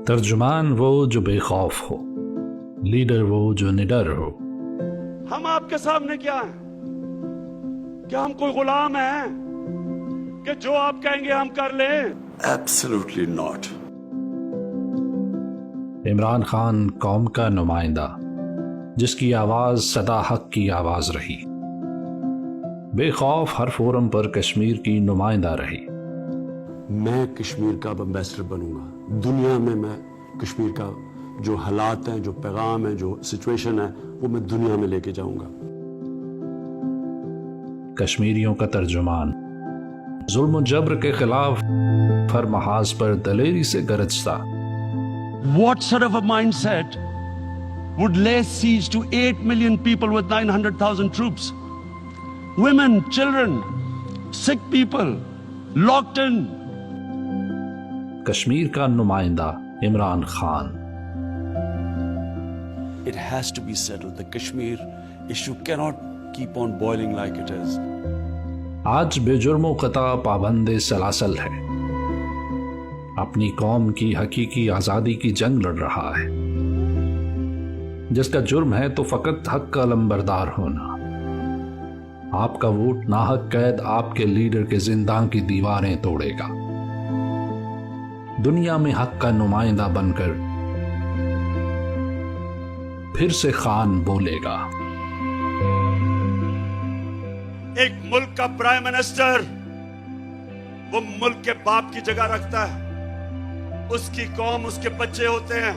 ترجمان وہ جو بے خوف ہو، لیڈر وہ جو نڈر ہو۔ ہم آپ کے سامنے کیا ہیں؟ کیا ہم کوئی غلام ہیں کہ جو آپ کہیں گے ہم کر لیں؟ Absolutely not. عمران خان قوم کا نمائندہ، جس کی آواز صدا حق کی آواز رہی، بے خوف ہر فورم پر کشمیر کی نمائندہ رہی۔ میں کشمیر کا امبیسڈر بنوں گا دنیا میں کشمیر کا جو حالات ہیں، جو پیغام ہے، جو سچویشن ہے، وہ میں دنیا میں لے کے جاؤں گا۔ کشمیریوں کا ترجمان، ظلم و جبر کے خلاف ہر محاذ پر دلیری سے گرجتا۔ What sort of a mindset would lay siege to 8 million people with 900,000 troops? Women, children, sick people, locked in. Kashmir کا نمائندہ Imran Khan. It has to be settled. The Kashmir issue cannot keep on boiling like it is. آج بے جرم و خطا پابند سلاسل ہے، اپنی قوم کی حقیقی آزادی کی جنگ لڑ رہا ہے۔ جس کا جرم ہے تو فقط حق کا لمبردار ہونا۔ آپ کا ووٹ ناحق قید آپ کے لیڈر کے زندان کی دیواریں توڑے گا۔ دنیا میں حق کا نمائندہ بن کر پھر سے خان بولے گا۔ ایک ملک کا پرائم منسٹر وہ ملک کے باپ کی جگہ رکھتا ہے، اس کی قوم اس کے بچے ہوتے ہیں۔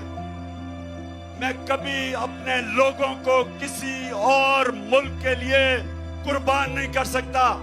میں کبھی اپنے لوگوں کو کسی اور ملک کے لیے قربان نہیں کر سکتا۔